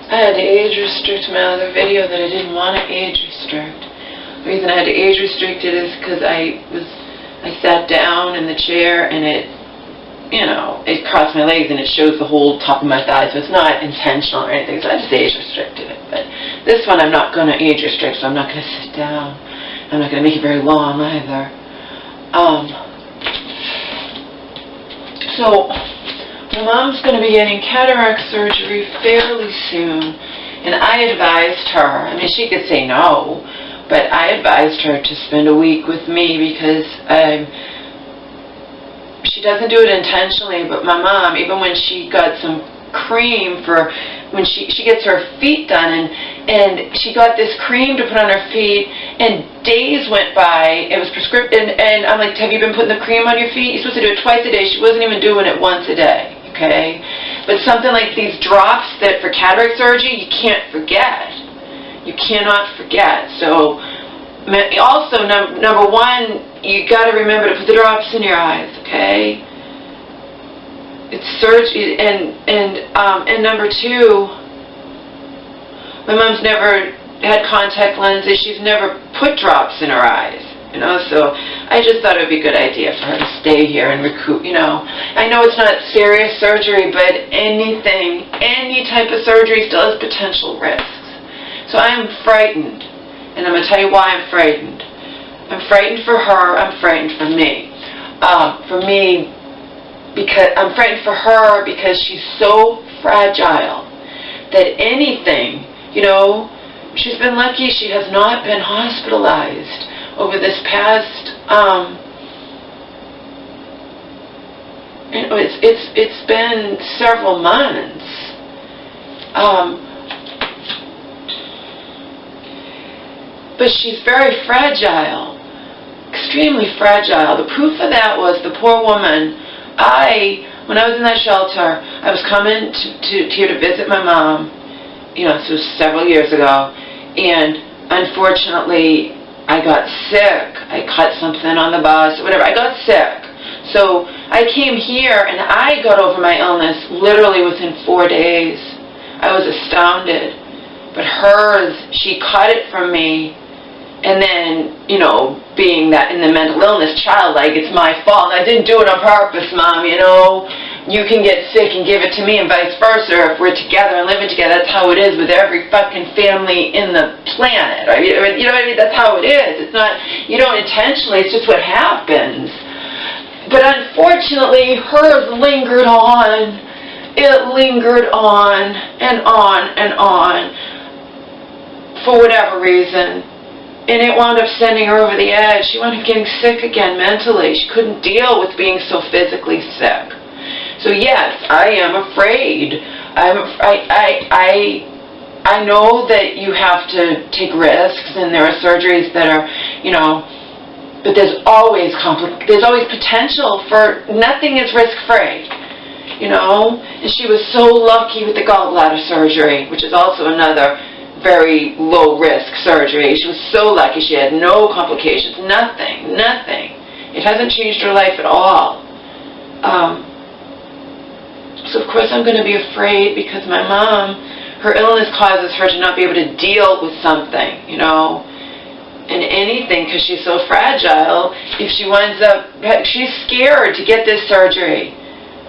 I had to age restrict my other video that I didn't want to age restrict. The reason I had to age restrict it is because I sat down in the chair and it, you know, it crossed my legs and it shows the whole top of my thigh, so it's not intentional or anything, so I just age restricted it. But this one I'm not going to age restrict, so I'm not going to sit down. I'm not going to make it very long either. So, my mom's going to be getting cataract surgery fairly soon, and I advised her, I mean, she could say no, but I advised her to spend a week with me because she doesn't do it intentionally, but my mom, even when she got some cream for, when she gets her feet done, and she got this cream to put on her feet, and days went by, it was prescriptive, and I'm like, have you been putting the cream on your feet? You're supposed to do it twice a day. She wasn't even doing it once a day, okay? But something like these drops that for cataract surgery, you can't forget. You cannot forget. So, also, number one, you got to remember to put the drops in your eyes, okay? It's surgery, and number two, my mom's never had contact lenses. She's never put drops in her eyes, you know. So I just thought it would be a good idea for her to stay here and recoup, you know. I know it's not serious surgery, but anything, any type of surgery still has potential risks. So I'm frightened, and I'm going to tell you why I'm frightened. I'm frightened for her. I'm frightened for me. Because I'm frightened for her because she's so fragile that anything, you know, she's been lucky she has not been hospitalized over this past, you know, it's been several months. But she's very fragile, extremely fragile. The proof of that was the poor woman. When I was in that shelter, I was coming here to visit my mom, you know, this was several years ago, and unfortunately, I got sick. I caught something on the bus, or whatever. I got sick. So I came here, and I got over my illness literally within 4 days. I was astounded. But hers, she caught it from me. And then, you know, being that in the mental illness, childlike, it's my fault. I didn't do it on purpose, Mom, you know. You can get sick and give it to me and vice versa if we're together and living together. That's how it is with every fucking family in the planet. Right? You know what I mean? That's how it is. It's not, you don't intentionally, it's just what happens. But unfortunately, hers lingered on. It lingered on and on and on for whatever reason. And it wound up sending her over the edge. She wound up getting sick again mentally. She couldn't deal with being so physically sick. So yes, I am afraid. I know that you have to take risks, and there are surgeries that are, you know, but there's always potential for, nothing is risk-free, you know. And she was so lucky with the gallbladder surgery, which is also another very low-risk surgery. She was so lucky. She had no complications, nothing. It hasn't changed her life at all. So, of course, I'm going to be afraid because my mom, her illness causes her to not be able to deal with something, you know, and anything, because she's so fragile. If she winds up, she's scared to get this surgery,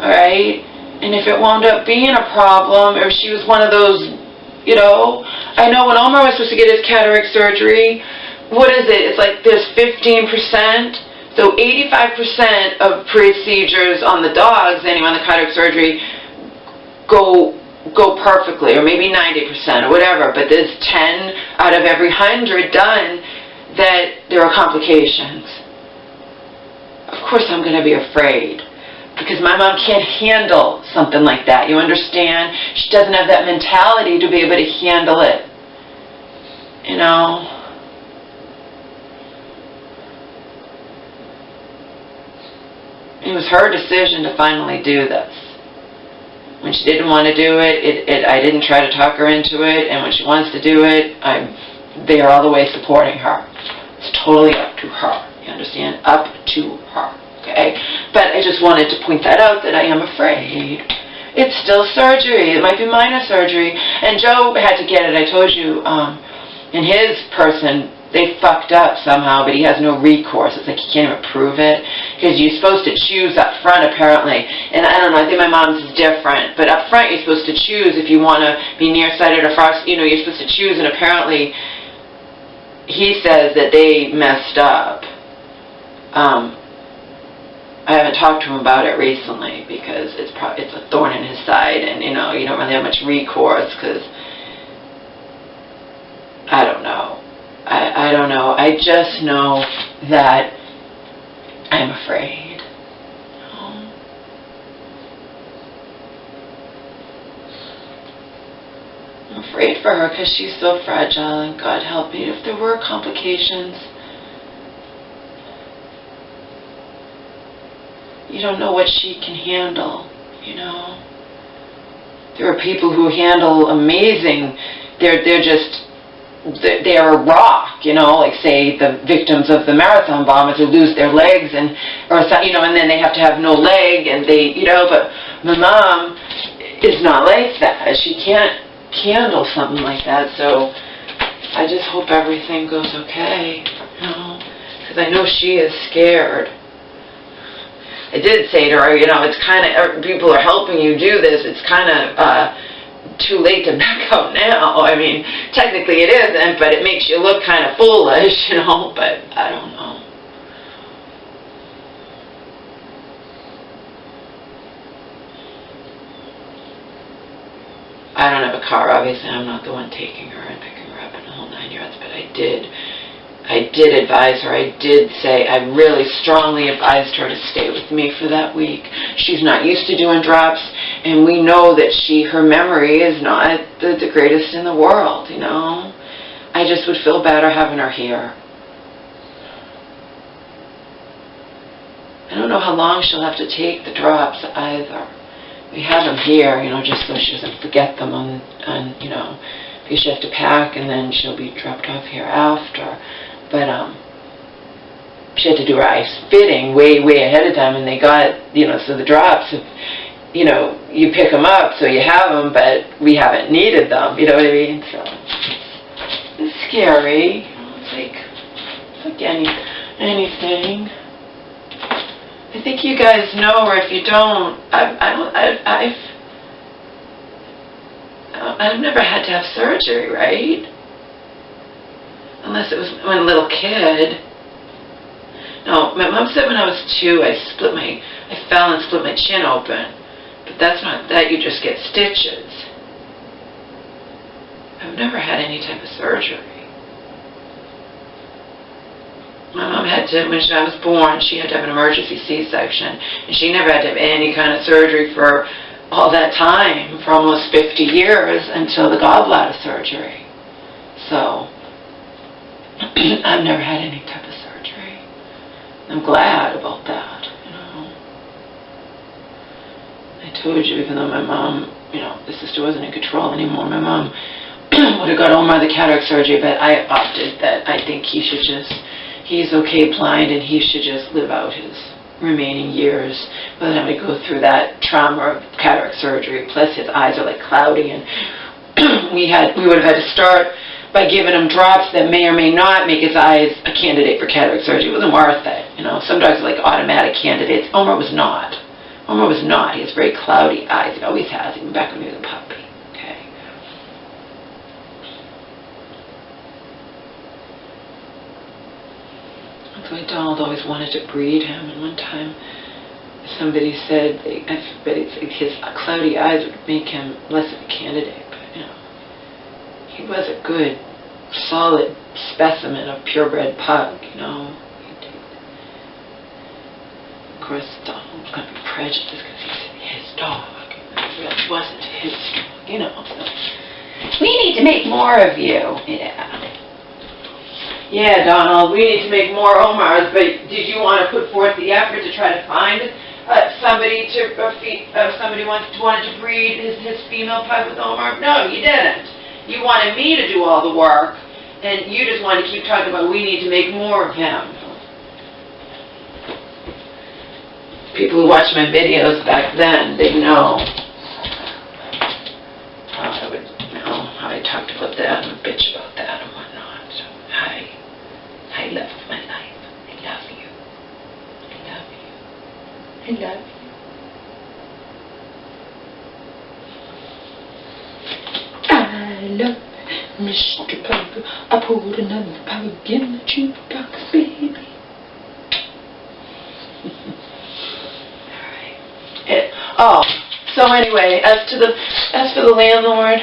all right? And if it wound up being a problem, or if she was one of those, you know, I know when Omar was supposed to get his cataract surgery, what is it? It's like there's 15%. So 85% of procedures on the dogs, anyway, on the cataract surgery, go perfectly, or maybe 90% or whatever. But there's 10 out of every 100 done that there are complications. Of course I'm going to be afraid. Because my mom can't handle something like that, you understand? She doesn't have that mentality to be able to handle it, you know? It was her decision to finally do this. When she didn't want to do it, I didn't try to talk her into it, and when she wants to do it, I'm there all the way supporting her. It's totally up to her, you understand? Up to her. Okay? But I just wanted to point that out, that I am afraid. It's still surgery. It might be minor surgery. And Joe had to get it. I told you, in his person, they fucked up somehow, but he has no recourse. It's like he can't even prove it. Because you're supposed to choose up front, apparently. And I don't know, I think my mom's is different. But up front, you're supposed to choose if you want to be nearsighted or far, you know, you're supposed to choose. And apparently, he says that they messed up. I haven't talked to him about it recently because it's a thorn in his side, and you know, you don't really have much recourse because I don't know. I don't know. I just know that I'm afraid. I'm afraid for her because she's so fragile, and God help me if there were complications. You don't know what she can handle, you know. There are people who handle amazing. They're a rock, you know, like say the victims of the marathon bombers who lose their legs and then they have to have no leg and they, you know, but my mom is not like that. She can't handle something like that, so I just hope everything goes okay, you know, because I know she is scared. I did say to her, you know, it's kind of, people are helping you do this, it's kind of too late to back out now. I mean, technically it isn't, but it makes you look kind of foolish, you know, but I don't know. I don't have a car, obviously. I'm not the one taking her and picking her up and the whole 9 yards, but I did advise her. I did say, I really strongly advised her to stay with me for that week. She's not used to doing drops, and we know that her memory is not the greatest in the world, you know. I just would feel better having her here. I don't know how long she'll have to take the drops either. We have them here, you know, just so she doesn't forget them on you know, because she has to pack and then she'll be dropped off here after. But she had to do her ice fitting way ahead of time, and they got, you know, so the drops, you know, you pick them up so you have them, but we haven't needed them, you know what I mean? So it's scary. You know, it's like anything. I think you guys know, or if you don't, I've never had to have surgery, right? Unless it was when a little kid. No, my mom said when I was 2, I fell and split my chin open. But that's not that, you just get stitches. I've never had any type of surgery. My mom had to, when I was born, she had to have an emergency C-section. And she never had to have any kind of surgery for all that time, for almost 50 years, until the gallbladder surgery. So I've never had any type of surgery. I'm glad about that, you know. I told you, even though my mom, you know, the sister wasn't in control anymore, my mom would have got Omar the cataract surgery, but I opted that I think he's okay blind, and he should just live out his remaining years without having to go through that trauma of cataract surgery. Plus his eyes are like cloudy, and we would have had to start by giving him drops that may or may not make his eyes a candidate for cataract surgery. It wasn't worth it. You know, some drugs are like automatic candidates. Omar was not. Omar was not. He has very cloudy eyes. He always has, even back when he was a puppy. Okay. That's why Donald always wanted to breed him. And one time, somebody said his cloudy eyes would make him less of a candidate. He was a good, solid specimen of purebred pug, you know. Of course, Donald was going to be prejudiced because he's his dog. It really wasn't his dog, you know. So. We need to make more of you. Yeah, Donald, we need to make more Omars, but did you want to put forth the effort to try to find somebody wanted to breed his female pug with Omar? No, you didn't. You wanted me to do all the work, and you just wanted to keep talking about we need to make more of him. People who watched my videos back then, they know. love, Mr. Plugger. I poured another plug in the jukebox, baby. Alright. So anyway, as for the landlord,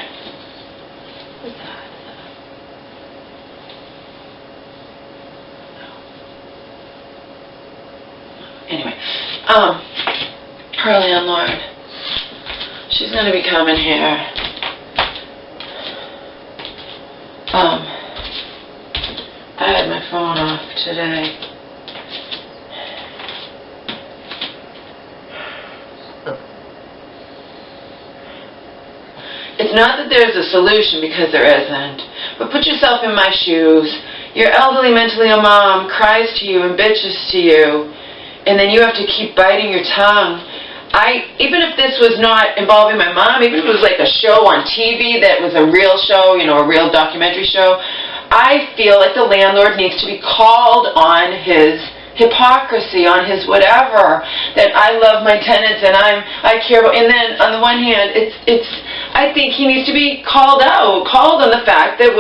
what's that? Anyway, her landlord, she's gonna be coming here. I had my phone off today. It's not that there's a solution, because there isn't. But put yourself in my shoes. Your elderly, mentally ill mom cries to you and bitches to you, and then you have to keep biting your tongue. Even if this was not involving my mom, even if it was like a show on TV that was a real show, a real documentary show, I feel like the landlord needs to be called on his hypocrisy, on his whatever, that I love my tenants and I care about, and then on the one hand, I think he needs to be called on the fact that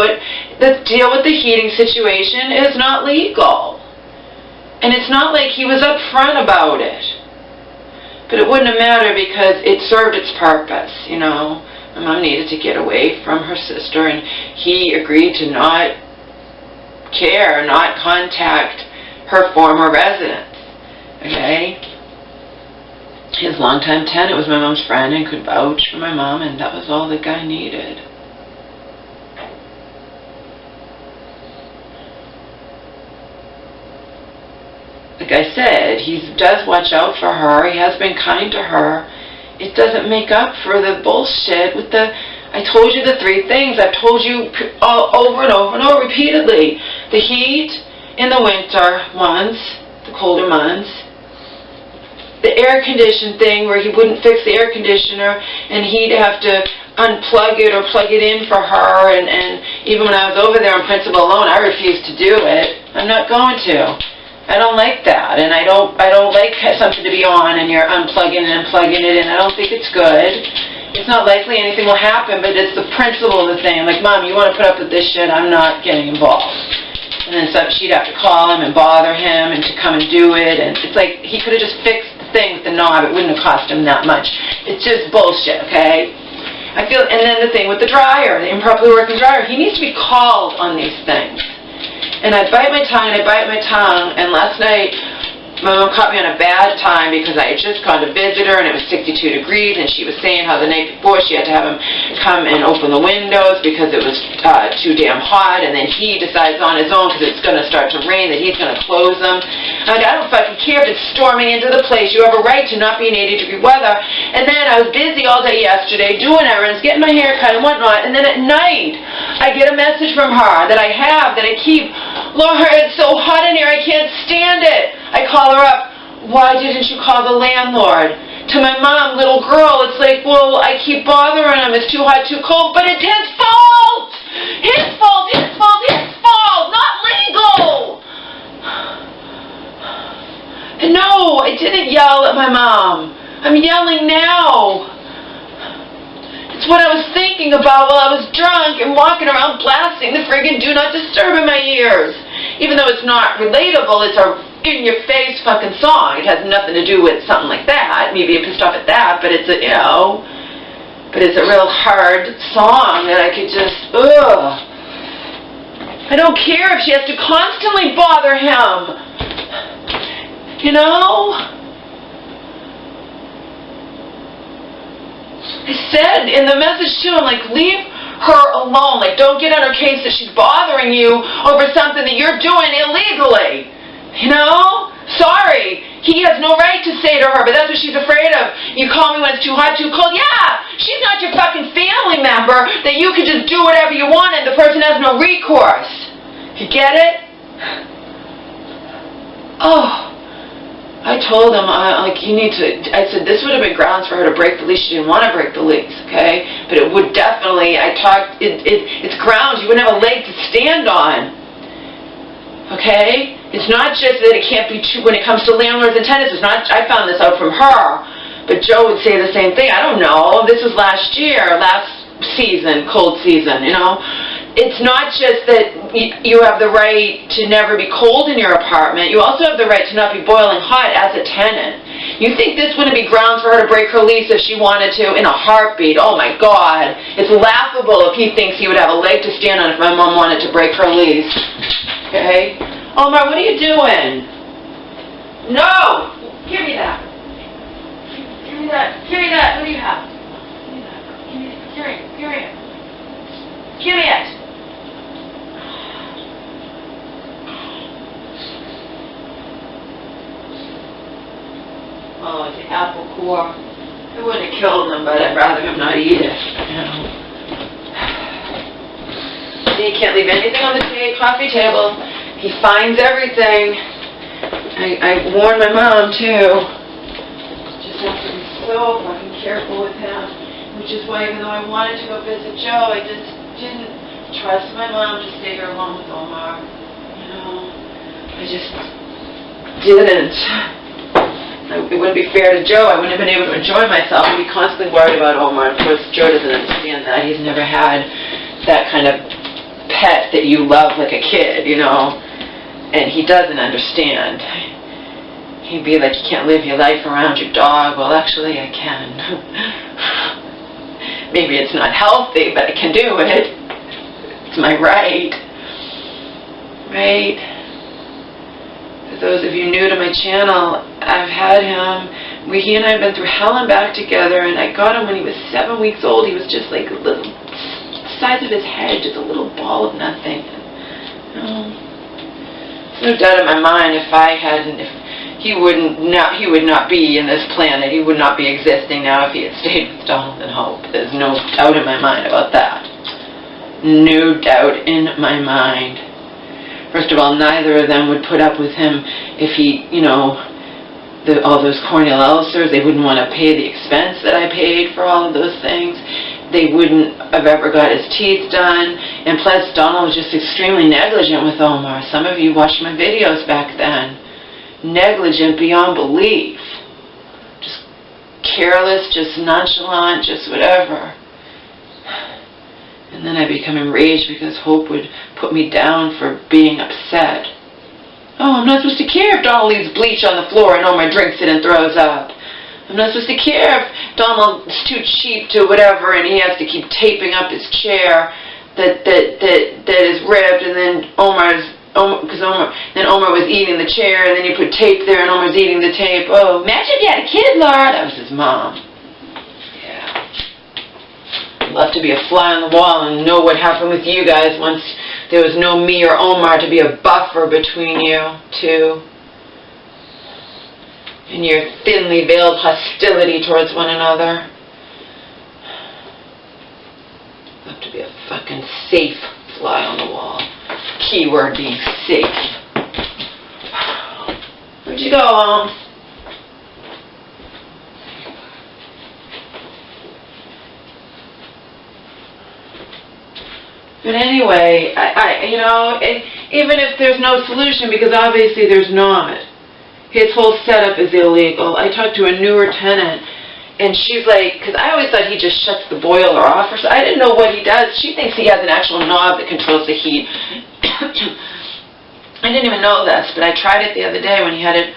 the deal with the heating situation is not legal. And it's not like he was upfront about it. But it wouldn't have mattered because it served its purpose, My mom needed to get away from her sister, and he agreed to not care, not contact her former residence. Okay? His longtime tenant was my mom's friend and could vouch for my mom, and that was all the guy needed. Like I said, he does watch out for her. He has been kind to her. It doesn't make up for the bullshit with I told you the 3 things. I've told you over and over and over repeatedly. The heat in the winter months, the colder months. The air condition thing where he wouldn't fix the air conditioner and he'd have to unplug it or plug it in for her. And even when I was over there on principle alone, I refused to do it. I'm not going to. I don't like that, and I don't like something to be on and you're unplugging and plugging it in. I don't think it's good. It's not likely anything will happen, but it's the principle of the thing. I'm like, Mom, you want to put up with this shit? I'm not getting involved. And then she'd have to call him and bother him and to come and do it, and it's like he could have just fixed the thing with the knob. It wouldn't have cost him that much. It's just bullshit, okay? And then the thing with the dryer, the improperly working dryer, he needs to be called on these things. And I bite my tongue, and last night my mom caught me on a bad time because I had just gone to visit her and it was 62 degrees, and she was saying how the night before she had to have him come and open the windows because it was too damn hot, and then he decides on his own because it's going to start to rain that he's going to close them. And I don't fucking care if it's storming into the place. You have a right to not be in 80-degree weather. And then I was busy all day yesterday doing errands, getting my hair cut and whatnot, and then at night I get a message from her that I keep, Laura, it's so hot in here, I can't stand it. I call her up, why didn't you call the landlord? To my mom, little girl, it's like, well, I keep bothering him, it's too hot, too cold, but it's his fault! His fault, his fault, his fault, not legal! And no, I didn't yell at my mom. I'm yelling now. It's what I was thinking about while I was drunk and walking around blasting the friggin' Do Not Disturb in my ears. Even though it's not relatable, it's a in-your-face fucking song. It has nothing to do with something like that. Maybe I'm pissed off at that, but it's a, but it's a real hard song that I could just, I don't care if she has to constantly bother him. I said in the message too, I'm like, leave her alone. Like, don't get on her case that she's bothering you over something that you're doing illegally. Sorry. He has no right to say to her, but that's what she's afraid of. You call me when it's too hot, too cold. Yeah, she's not your fucking family member that you can just do whatever you want and the person has no recourse. You get it? I told him, I said this would have been grounds for her to break the lease. She didn't want to break the lease, okay? But it would definitely, it's grounds. You wouldn't have a leg to stand on, okay? It's not just that it can't be true when it comes to landlords and tenants. It's not, I found this out from her, but Joe would say the same thing. I don't know. This was last season, cold season, you know. It's not just that you have the right to never be cold in your apartment. You also have the right to not be boiling hot as a tenant. You think this wouldn't be grounds for her to break her lease if she wanted to in a heartbeat? Oh my God. It's laughable if he thinks he would have a leg to stand on if my mom wanted to break her lease. Okay? Omar, what are you doing? No! Give me that. Give me that. Give me that. What do you have? Give me that. Give me it. Give me it. Give me it. Oh, it's the apple core. It wouldn't have killed him, but I'd rather him not eat it. You know. You can't leave anything on the coffee table. He finds everything. I warned my mom too. Just have to be so fucking careful with him. Which is why, even though I wanted to go visit Joe, I just didn't trust my mom to stay here alone with Omar. You know, I just didn't. It wouldn't be fair to Joe. I wouldn't have been able to enjoy myself. I'd be constantly worried about Omar. Of course, Joe doesn't understand that. He's never had that kind of pet that you love like a kid, you know. And he doesn't understand. He'd be like, you can't live your life around your dog. Well, actually, I can. Maybe it's not healthy, but I can do it. It's my right. Right? For those of you new to my channel, I've had him, he and I have been through hell and back together, and I got him when he was 7 weeks old. He was just like a little, size of his head, just a little ball of nothing. You know, there's no doubt in my mind if he would not be in this planet. He would not be existing now if he had stayed with Donald and Hope. There's no doubt in my mind about that. No doubt in my mind. First of all, neither of them would put up with him if he, you know, all those corneal ulcers. They wouldn't want to pay the expense that I paid for all of those things. They wouldn't have ever got his teeth done. And plus, Donald was just extremely negligent with Omar. Some of you watched my videos back then. Negligent beyond belief. Just careless, just nonchalant, just whatever. And then I become enraged because Hope would put me down for being upset. Oh, I'm not supposed to care if Donald leaves bleach on the floor and Omar drinks it and throws up. I'm not supposed to care if Donald's too cheap to whatever and he has to keep taping up his chair that is ripped, and then Omar was eating the chair, and then you put tape there and Omar's eating the tape. Oh, imagine if you had a kid, Laura. That was his mom. Love to be a fly on the wall and know what happened with you guys once there was no me or Omar to be a buffer between you two and your thinly veiled hostility towards one another. Love to be a fucking safe fly on the wall. Keyword being safe. Where'd you go? But anyway, you know, even if there's no solution, because obviously there's not, his whole setup is illegal. I talked to a newer tenant, and she's like, because I always thought he just shuts the boiler off, or so. I didn't know what he does. She thinks he has an actual knob that controls the heat. I didn't even know this, but I tried it the other day when he had it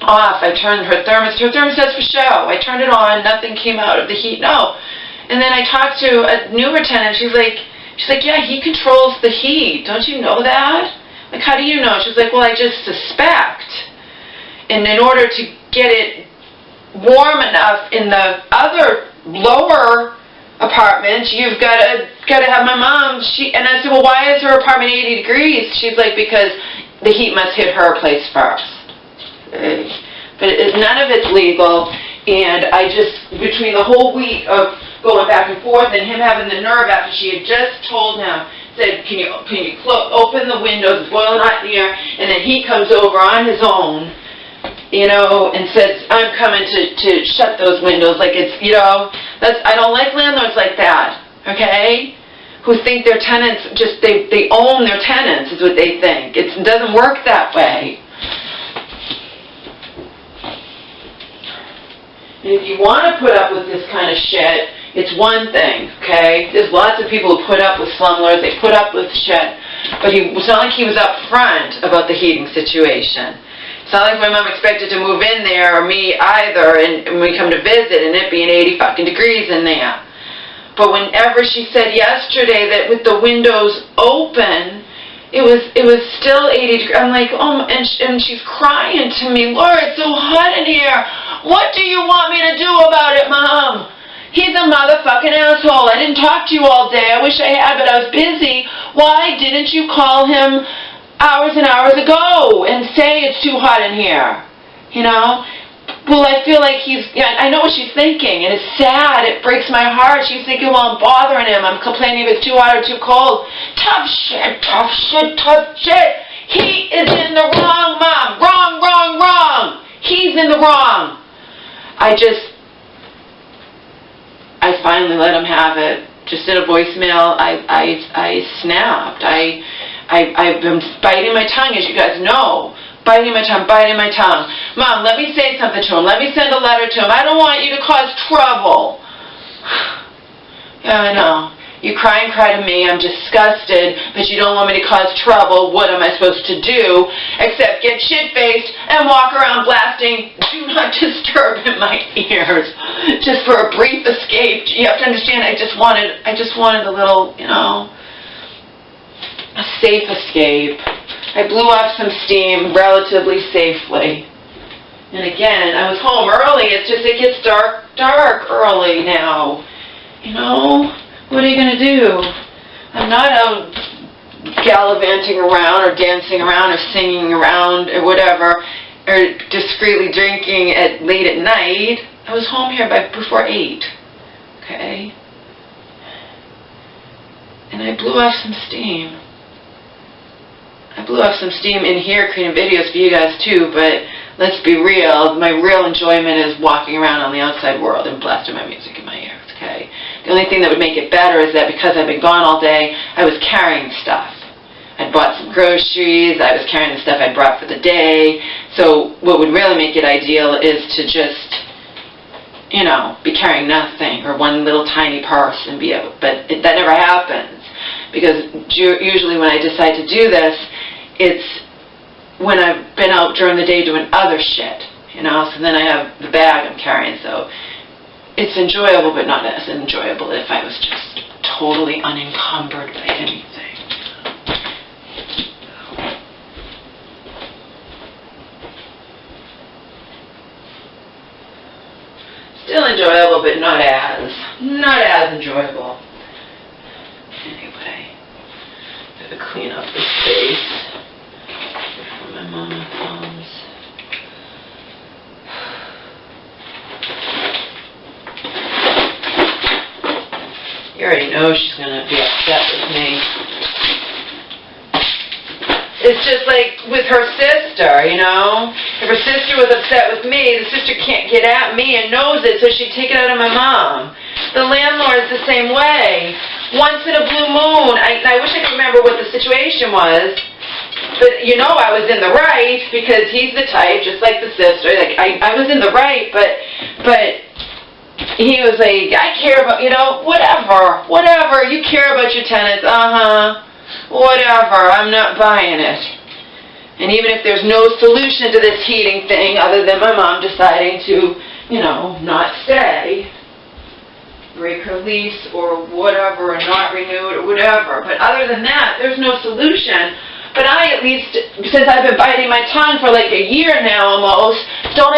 off. I turned her thermostats for show. I turned it on, nothing came out of the heat, no. And then I talked to a newer tenant, she's like, yeah, he controls the heat. Don't you know that? Like, how do you know? She's like, well, I just suspect. And in order to get it warm enough in the other lower apartment, you've got to have my mom. And I said, well, why is her apartment 80 degrees? She's like, because the heat must hit her place first. But none of it's legal. And I just, between the whole week of going back and forth and him having the nerve after she had just told him, said, can you open the windows, it's boiling hot in here, and then he comes over on his own, you know, and says, I'm coming to shut those windows, like it's, you know, I don't like landlords like that, okay, who think their tenants just, they own their tenants is what they think. It doesn't work that way. And if you want to put up with this kind of shit, it's one thing, okay? There's lots of people who put up with slumlords, they put up with shit, but it's not like he was up front about the heating situation. It's not like my mom expected to move in there, or me either, and we come to visit, and it being 80 fucking degrees in there. But whenever she said yesterday that with the windows open, it was still 80 degrees. I'm like, oh, and she's crying to me, Laura, it's so hot in here. What do you want me to do about it, Mom? He's a motherfucking asshole. I didn't talk to you all day. I wish I had, but I was busy. Why didn't you call him hours and hours ago and say it's too hot in here? You know? Well, I feel like I know what she's thinking, and it's sad. It breaks my heart. She's thinking, well, I'm bothering him. I'm complaining if it's too hot or too cold. Tough shit, tough shit, tough shit. He is in the wrong, Mom. Wrong, wrong, wrong. He's in the wrong. I finally let him have it. Just in a voicemail, I snapped. I've been biting my tongue, as you guys know. Biting my tongue. Mom, let me say something to him. Let me send a letter to him. I don't want you to cause trouble. Yeah, I know. You cry and cry to me. I'm disgusted, but you don't want me to cause trouble. What am I supposed to do except get shit-faced and walk around blasting "Do Not Disturb" in my ears just for a brief escape? You have to understand, I just wanted a little, you know, a safe escape. I blew off some steam relatively safely. And again, I was home early. It's just it gets dark early now. You know? What are you going to do? I'm not out gallivanting around or dancing around or singing around or whatever, or discreetly drinking late at night. I was home here before 8. Okay? And I blew off some steam. I blew off some steam in here creating videos for you guys too, but let's be real. My real enjoyment is walking around on the outside world and blasting my music in my ears. Okay? The only thing that would make it better is that because I've been gone all day, I was carrying stuff. I'd bought some groceries, I was carrying the stuff I'd brought for the day. So what would really make it ideal is to just, you know, be carrying nothing or one little tiny purse and be able, but that never happens. Because usually when I decide to do this, it's when I've been out during the day doing other shit, you know, so then I have the bag I'm carrying, so it's enjoyable, but not as enjoyable if I was just totally unencumbered by anything. Still enjoyable, but not as enjoyable. Anyway, gotta clean up the space before my mama comes. You already know she's going to be upset with me. It's just like with her sister, you know? If her sister was upset with me, the sister can't get at me and knows it, so she'd take it out on my mom. The landlord's the same way. Once in a blue moon, I wish I could remember what the situation was, but you know I was in the right because he's the type, just like the sister. Like I was in the right, but he was like, I care about, you know, whatever, you care about your tenants, whatever, I'm not buying it. And even if there's no solution to this heating thing other than my mom deciding to, you know, not stay, break her lease or whatever, or not renew it or whatever, but other than that, there's no solution. But I, at least, since I've been biting my tongue for like a year now almost, didn't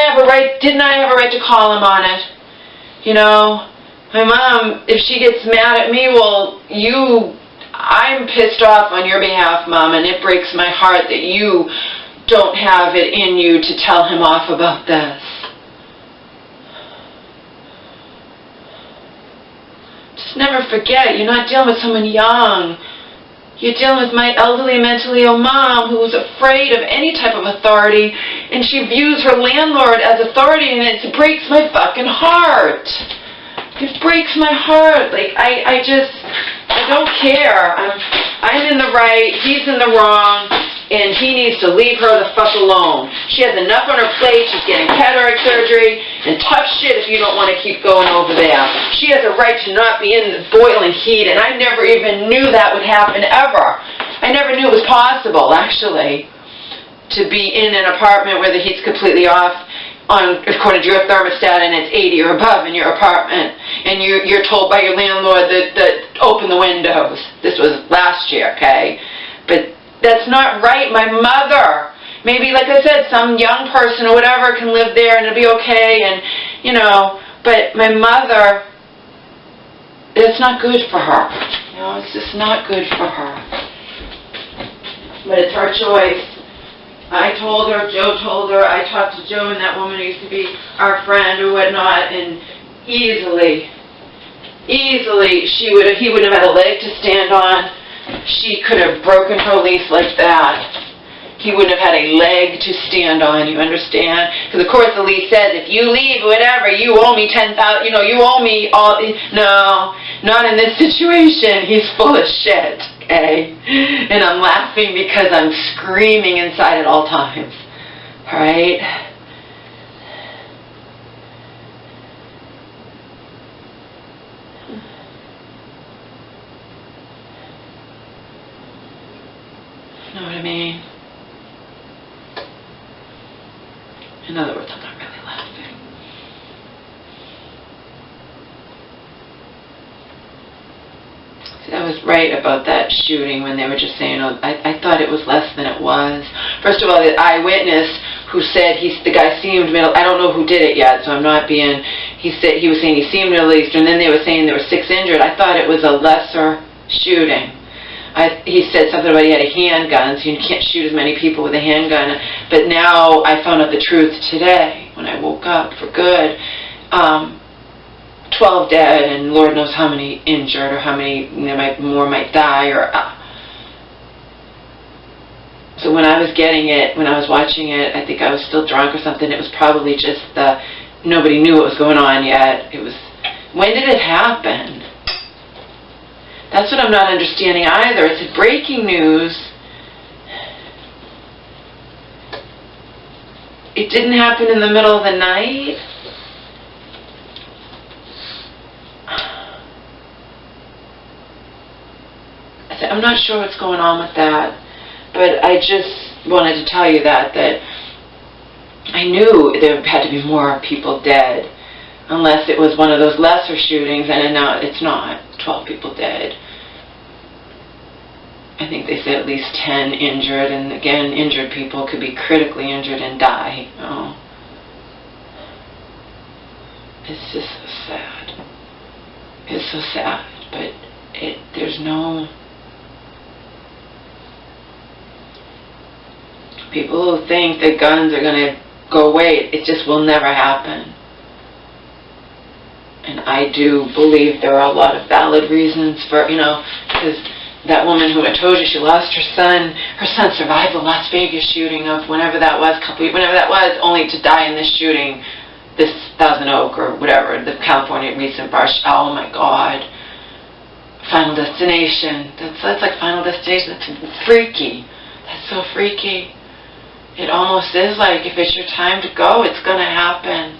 I have a right to call him on it? You know, my mom, if she gets mad at me, well, I'm pissed off on your behalf, Mom, and it breaks my heart that you don't have it in you to tell him off about this. Just never forget, you're not dealing with someone young. You're dealing with my elderly, mentally ill mom who's afraid of any type of authority, and she views her landlord as authority, and it breaks my fucking heart. It breaks my heart. Like, I don't care. I'm in the right, he's in the wrong, and he needs to leave her the fuck alone. She has enough on her plate. She's getting cataract surgery. and tough shit if you don't want to keep going over there. She has a right to not be in the boiling heat, and I never even knew that would happen ever. I never knew it was possible, actually, to be in an apartment where the heat's completely off, according to your thermostat, and it's 80 or above in your apartment, and you're told by your landlord that open the windows. This was last year, okay? But that's not right. My mother, maybe, like I said, some young person or whatever can live there and it'll be okay, and, you know, but my mother, it's not good for her. You know, it's just not good for her. But it's her choice. I told her, Joe told her, I talked to Joe and that woman who used to be our friend or whatnot, and easily, he wouldn't have had a leg to stand on. She could have broken her lease like that. He wouldn't have had a leg to stand on, you understand? Because of course the lease says, if you leave, whatever, you owe me $10,000, you know, you owe me all. No, not in this situation. He's full of shit, okay? And I'm laughing because I'm screaming inside at all times, all right? You know what I mean? In other words, I'm not really laughing. See, I was right about that shooting when they were just saying, oh, I thought it was less than it was. First of all, the eyewitness who said the guy seemed I don't know who did it yet, so I'm not being, he was saying he seemed released, and then they were saying there were 6 injured. I thought it was a lesser shooting. He said something about he had a handgun, so you can't shoot as many people with a handgun. But now I found out the truth today when I woke up for good. 12 dead, and Lord knows how many injured, or how many more might die. So when I was getting it, when I was watching it, I think I was still drunk or something. It was probably just nobody knew what was going on yet. It was, when did it happen? That's what I'm not understanding either. It's breaking news. It didn't happen in the middle of the night. I'm not sure what's going on with that, but I just wanted to tell you that I knew there had to be more people dead, unless it was one of those lesser shootings, and now it's not. 12 people dead. I think they said at least 10 injured, and again, injured people could be critically injured and die. Oh. It's just so sad. It's so sad, but there's no... People who think that guns are going to go away, it just will never happen. And I do believe there are a lot of valid reasons for, you know, because that woman who I told you she lost her son survived the Las Vegas shooting of whenever that was, only to die in this shooting, this Thousand Oak or whatever, the California recent bar. Oh my God. Final Destination. That's like Final Destination. That's freaky. That's so freaky. It almost is like if it's your time to go, it's going to happen.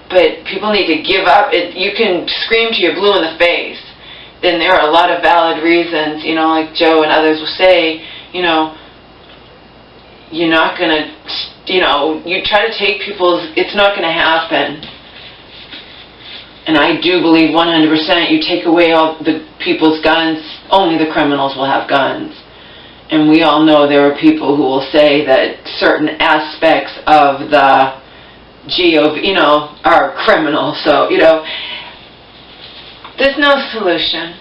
But people need to give up. You can scream to your blue in the face. Then there are a lot of valid reasons, you know, like Joe and others will say, you know, you're not going to, you know, you try to take people's, it's not going to happen. And I do believe 100% you take away all the people's guns, only the criminals will have guns. And we all know there are people who will say that certain aspects of the you know, are criminal. So, you know, there's no solution.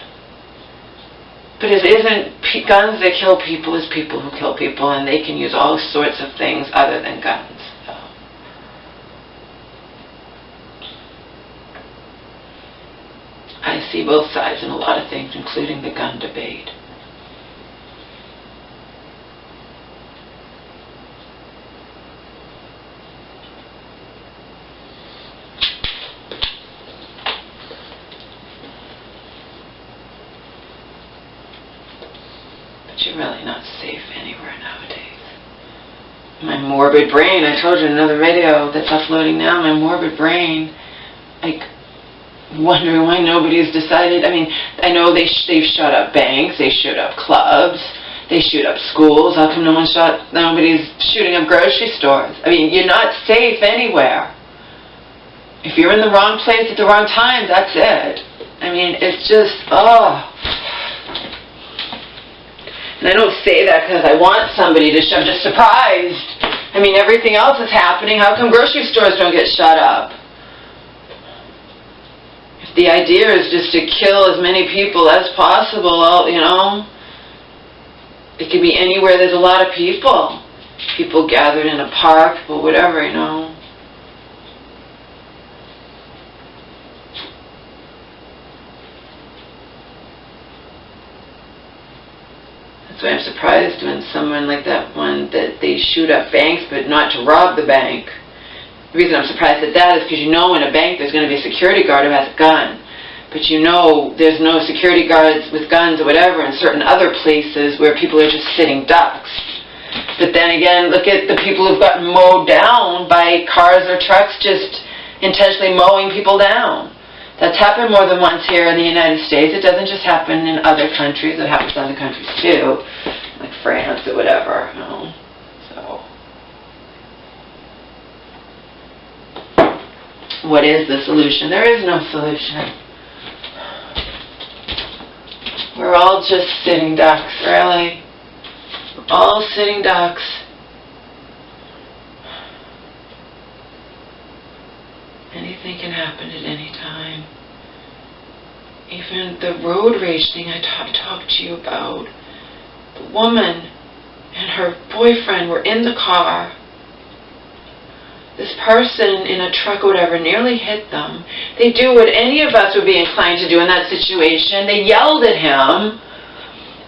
But it isn't guns that kill people, it's people who kill people, and they can use all sorts of things other than guns. So. I see both sides in a lot of things, including the gun debate. You're really not safe anywhere nowadays. my morbid brain, I told you in another video that's uploading now, my morbid brain, like, wondering why nobody's decided. I mean, I know they've shut up banks, they shut up clubs, they shoot up schools. How come nobody's shooting up grocery stores? I mean, you're not safe anywhere. If you're in the wrong place at the wrong time, that's it. I mean, it's just, oh. And I don't say that because I want somebody to I'm just surprised. I mean, everything else is happening. How come grocery stores don't get shut up? If the idea is just to kill as many people as possible, you know, it could be anywhere there's a lot of people. People gathered in a park, people, whatever, you know. That's why I'm surprised when someone like that one, that they shoot up banks, but not to rob the bank. The reason I'm surprised at that is because you know in a bank there's going to be a security guard who has a gun. But you know there's no security guards with guns or whatever in certain other places where people are just sitting ducks. But then again, look at the people who've gotten mowed down by cars or trucks just intentionally mowing people down. That's happened more than once here in the United States. It doesn't just happen in other countries. It happens in other countries too, like France or whatever. You know. So, what is the solution? There is no solution. We're all just sitting ducks, really. We're all sitting ducks. Anything can happen at any time. Even the road rage thing I talked to you about. The woman and her boyfriend were in the car. This person in a truck or whatever nearly hit them. They do what any of us would be inclined to do in that situation. They yelled at him.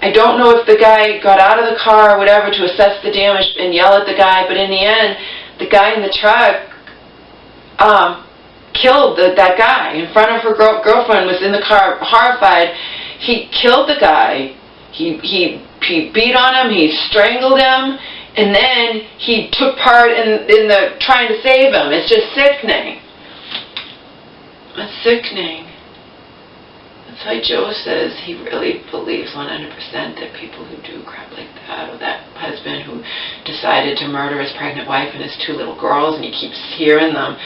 I don't know if the guy got out of the car or whatever to assess the damage and yell at the guy, but in the end, the guy in the truck killed that guy in front of her girlfriend, was in the car horrified. He killed the guy. He beat on him. He strangled him. And then he took part in the trying to save him. It's just sickening. It's sickening. That's why Joe says he really believes 100% that people who do crap like that, or that husband who decided to murder his pregnant wife and his 2 little girls, and he keeps hearing them.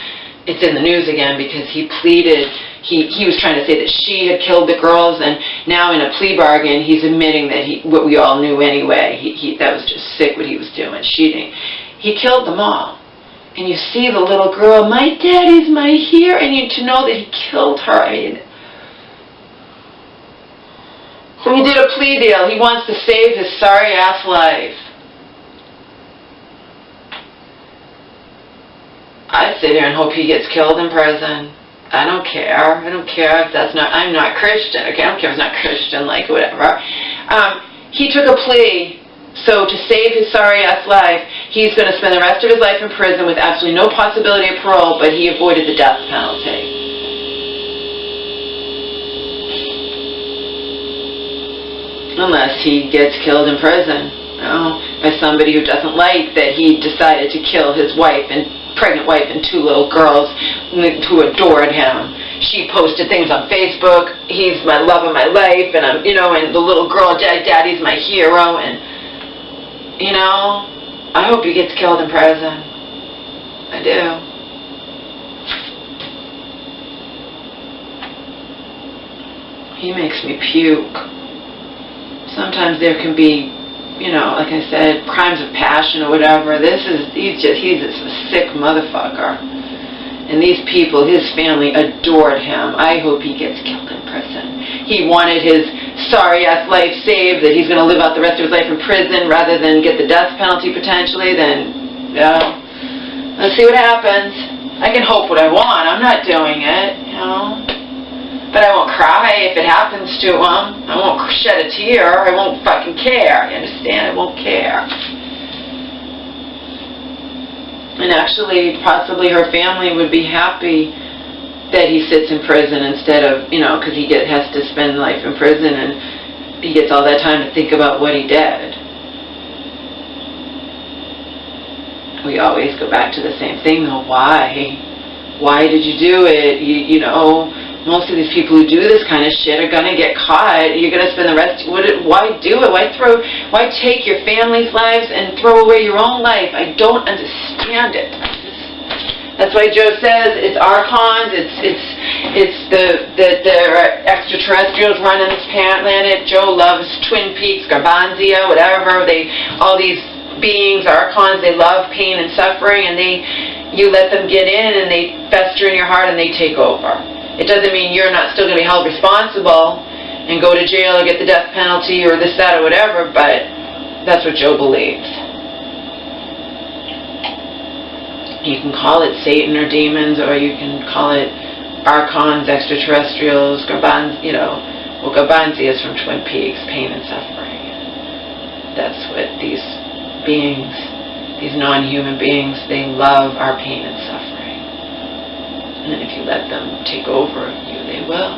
It's in the news again because he pleaded, he was trying to say that she had killed the girls, and now in a plea bargain he's admitting that what we all knew anyway, that was just sick what he was doing, cheating. He killed them all. And you see the little girl, my daddy's my hero, and to know that he killed her, I mean. So he did a plea deal. He wants to save his sorry ass life. I sit here and hope he gets killed in prison. I don't care. I don't care if that's not, I'm not Christian. Okay, I don't care if it's not Christian, like whatever. He took a plea, so to save his sorry ass life, he's going to spend the rest of his life in prison with absolutely no possibility of parole, but he avoided the death penalty. Unless he gets killed in prison, you know, by somebody who doesn't like that he decided to kill his wife and pregnant wife and 2 little girls who adored him. She posted things on Facebook. He's my love of my life, and I'm, you know, and the little girl, Daddy's my hero, and you know, I hope he gets killed in prison. I do. He makes me puke. Sometimes there can be, you know, like I said, crimes of passion or whatever. He's just a sick motherfucker. And these people, his family, adored him. I hope he gets killed in prison. He wanted his sorry-ass life saved, that he's going to live out the rest of his life in prison rather than get the death penalty potentially. Then, yeah, let's see what happens. I can hope what I want. I'm not doing it, you know. But I won't cry if it happens to him. I won't shed a tear. I won't fucking care. You understand? I won't care. And actually, possibly her family would be happy that he sits in prison instead of, you know, because he has to spend life in prison and he gets all that time to think about what he did. we always go back to the same thing though. Why? Why did you do it? You know, most of these people who do this kind of shit are going to get caught. You're going to spend the rest... Why do it? Why take your family's lives and throw away your own life? I don't understand it. That's why Joe says it's archons, it's the extraterrestrials running this planet. Joe loves Twin Peaks, Garbanzia, whatever. All these beings, archons, they love pain and suffering, and you let them get in and they fester in your heart and they take over. It doesn't mean you're not still going to be held responsible and go to jail or get the death penalty or this, that, or whatever, but that's what Joe believes. You can call it Satan or demons, or you can call it archons, extraterrestrials, Garbanzia is from Twin Peaks, pain and suffering. That's what these beings, these non-human beings, they love our pain and suffering. And then if you let them take over you, they will.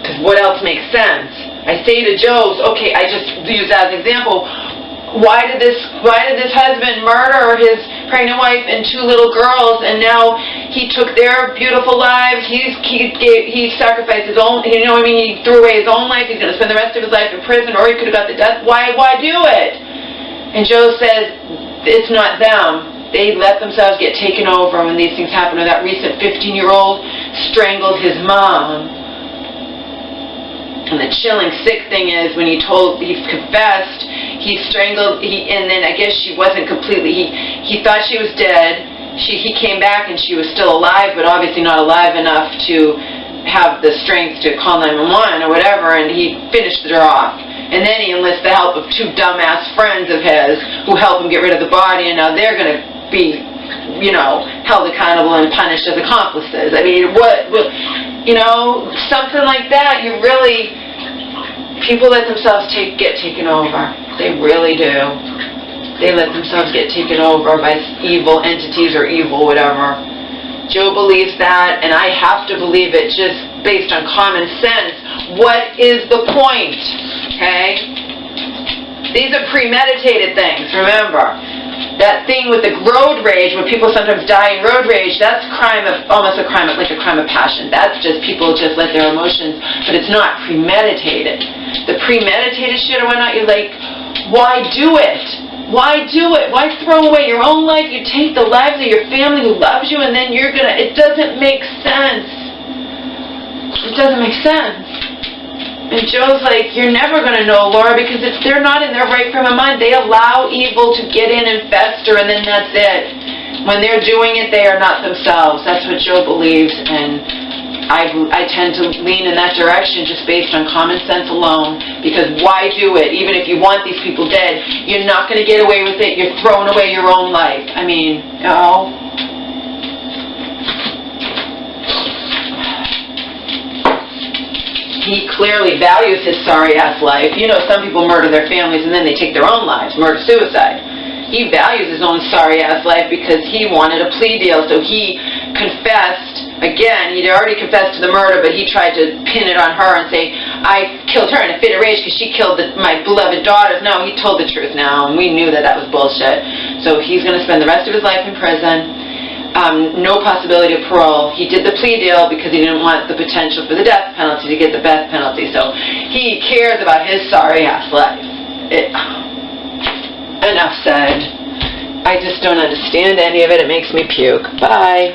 Because what else makes sense? I say to Joe, okay, I just use that as an example. Why did this husband murder his pregnant wife and 2 little girls, and now he took their beautiful lives? He sacrificed his own. You know what I mean? He threw away his own life. He's going to spend the rest of his life in prison, or he could have got the death. Why do it? And Joe says it's not them. They let themselves get taken over when these things happen. Or that recent 15-year-old strangled his mom. And the chilling, sick thing is when he confessed, he strangled, and then I guess she wasn't completely, he thought she was dead. He came back and she was still alive, but obviously not alive enough to have the strength to call 911 or whatever, and he finished her off. And then he enlists the help of 2 dumbass friends of his who help him get rid of the body, and now they're going to be, held accountable and punished as accomplices. I mean, something like that. People let themselves get taken over. They really do. They let themselves get taken over by evil entities or evil whatever. Joe believes that, and I have to believe it just based on common sense. What is the point? Okay? These are premeditated things, remember. That thing with the road rage, where people sometimes die in road rage, that's almost a crime of passion. That's just people just let their emotions, but it's not premeditated. The premeditated shit or whatnot, you're like, why do it? Why do it? Why throw away your own life? You take the lives of your family who loves you, and then it doesn't make sense. It doesn't make sense. And Joe's like, you're never going to know, Laura, because they're not in their right frame of mind. They allow evil to get in and fester, and then that's it. When they're doing it, they are not themselves. That's what Joe believes, and I tend to lean in that direction just based on common sense alone, because why do it? Even if you want these people dead, you're not going to get away with it. You're throwing away your own life. I mean, He clearly values his sorry-ass life. Some people murder their families and then they take their own lives, murder-suicide. He values his own sorry-ass life because he wanted a plea deal, so he confessed. Again, he'd already confessed to the murder, but he tried to pin it on her and say, I killed her in a fit of rage because she killed my beloved daughters. No, he told the truth now, and we knew that was bullshit. So he's going to spend the rest of his life in prison. No possibility of parole. He did the plea deal because he didn't want the potential for the death penalty to get the death penalty. So he cares about his sorry-ass life. Enough said. I just don't understand any of it. It makes me puke. Bye.